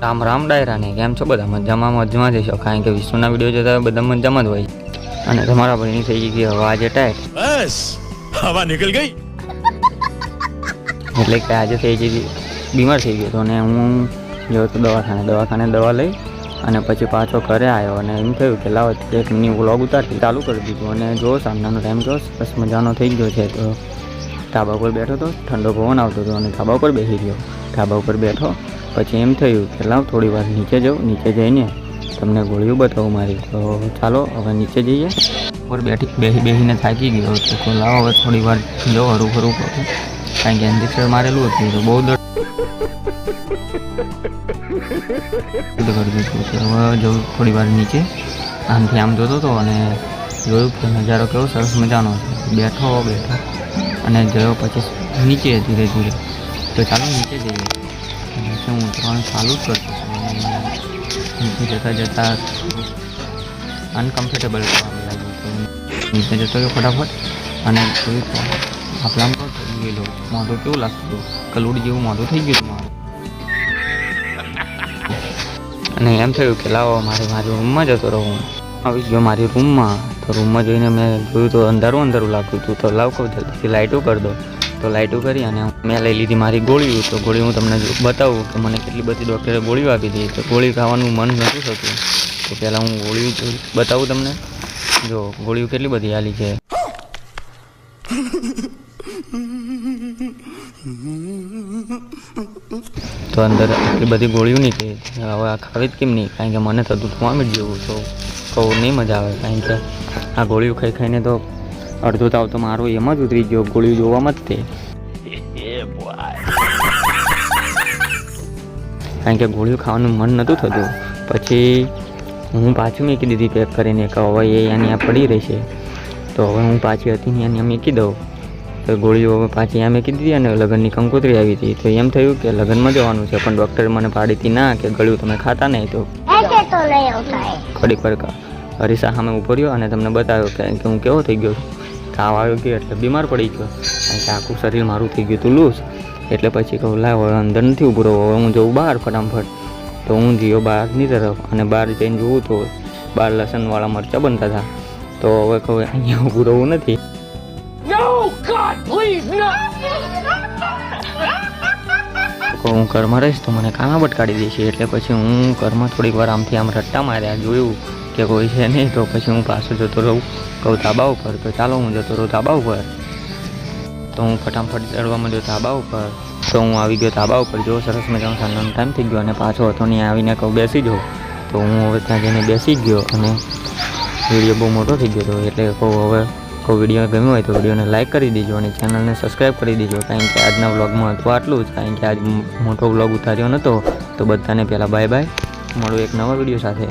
રામ રામ ડાયરા ને કેમ છો બધા? મજામાં જશો, કારણ કે વિષ્ણુના વિડીયો જોતા બધા મજામાં જ હોય. અને તમારા ભાઈની થઈ ગઈ હવા આજે ટાઈટ, બસ હવા નીકળ ગઈ. એટલે કે આજે થઈ ગઈ બીમાર થઈ ગયો હતો અને હું ગયો તો દવાખાને દવા લઈ અને પછી પાછો ઘરે આવ્યો અને એમ થયું કે લાવો એક મિની વ્લોગ ઉતારતી ચાલુ કરી દીધું. અને જો સાંજનો ટાઈમ જો બસ મજાનો થઈ ગયો છે. તો ધાબા ઉપર બેઠો હતો, ઠંડો પવન આવતો હતો અને ધાબા ઉપર બેસી ગયો. ધાબા ઉપર બેઠો પછી એમ થયું કે લાવ થોડી વાર નીચે જાઉં, નીચે જઈને તમને ગોળીઓ બતાવું મારી. તો ચાલો હવે નીચે જઈએ. ઉપર બેસીને થાકી ગયો તો લાવો હવે થોડી વાર જાઉં, હરું ફરું કરું, કારણ કે ઇન્જેક્શન મારેલું હતું તો બહુ દર્દ કરતું હતું. હવે જવું થોડી વાર નીચે, આમથી આમ જોતો હતો અને જોયું કે નજારો કેવો સરસ મજાનો છે. બેઠો અને ગયો પછી નીચે ધીરે ધીરે. તો ચાલો નીચે જઈએ. નીચે હું ઉતરવાનું ચાલુ જ કરતો નીચે જતાં અનકમ્ફર્ટેબલ લાગ્યું. તો નીચે જતો ગયો ફટાફટ અને જોયું તો આપણામાં થઈ ગયેલો મોઢું કેવું લાગતું હતું, કલુડ જેવું મોઢું થઈ ગયું મારું. અને એમ થયું કે લાવો મારી રૂમમાં જતો રહું. આવી ગયો મારી રૂમમાં. તો રૂમમાં જોઈને મેં જોયું તો અંધારું લાગતું હતું. તો લાવ કહું જલ્દીથી લાઇટો કરી દો. તો લાઇટો કરી અને મેં લઈ લીધી મારી ગોળીઓ. તો ગોળી હું તમને બતાવું કે મને કેટલી બધી ડૉક્ટરે ગોળીઓ આપી હતી. તો ગોળી ખાવાનું મન નહોતું થતું. તો પહેલાં હું ગોળીઓ બતાવું તમને. જો ગોળીઓ કેટલી બધી આલી છે. તો અંદર એટલી બધી ગોળીઓ નીકળી. હવે આ ખાવી જ કેમ નહીં, કારણ કે મને થતું વોમિટ જેવું. તો કહું નહીં મજા આવે, કારણ કે આ ગોળીઓ ખાઈને તો અડધો તાવ તો મારો એમ જ ઉતરી ગયો ગોળીઓ જોવામાં જ તે. કારણ કે ગોળીઓ ખાવાનું મન નહોતું થતું. પછી હું પાછું મૂકી દીધી પેક કરીને કે હવે એ એની આ પડી રહેશે. તો હવે હું પાછી હતી ને એને મૂકી દઉં. તો ગોળીઓ હવે પાછી આ મૂકી દીધી અને લગ્નની કંકોત્રી આવી હતી. તો એમ થયું કે લગ્નમાં જવાનું છે, પણ ડૉક્ટરે મને પાડી હતી ના કે ગળ્યું તમે ખાતા નહીં. તો કડી પડકા હરીસા સામે ઉભો રહ્યો અને તમને બતાવ્યો કે હું કેવો થઈ ગયો છું. તાવ આવ્યો ગયો એટલે બીમાર પડી ગયો, કારણ કે આખું શરીર મારું થઈ ગયું હતું લૂઝ. એટલે પછી કહું લાવ હવે અંદર નથી ઊભો રહ્યો, હવે હું જઉં બહાર ફટાફટ. તો હું ગયો બહારની તરફ અને બહાર જઈને જોઉં તો બહાર લસણવાળા મરચાં બનતા હતા. તો હવે કહું અહીંયા ઊભું રહેવું નથી. હું ઘરમાં રહીશ તો મને કાના બટકાડી દેશે. એટલે પછી હું ઘરમાં થોડીક વાર આમથી આમ રટ્ટા માર્યા, જોયું કે કોઈ છે નહીં. તો પછી હું પાછો જતો રહું કહું ધાબા ઉપર. તો ચાલો હું જતો રહું ધાબા ઉપર. તો હું ફટાફટ ચડવા માંડ્યો ધાબા ઉપર. તો હું આવી ગયો ધાબા ઉપર. જો સરસ મજાનો સાંજનો ટાઈમ થઈ ગયો અને પાછો હતો નહીં આવીને કહું બેસી જાઉં. તો હું હવે ત્યાં જઈને બેસી ગયો અને વિડીયો બહુ મોટો થઈ ગયો હતો. એટલે કહું હવે વિડીયો ગમ્યો હોય તો વિડીયોને લાઇક કરી દેજો અને ચેનલને સબસ્ક્રાઈબ કરી દેજો, કારણ કે આજના વ્લોગમાં હતું આટલું જ. કારણ કે આજ મોટો વ્લોગ ઉતાર્યો નહોતો. તો બધાને પહેલાં બાય બાય, મળું એક નવા વિડીયો સાથે.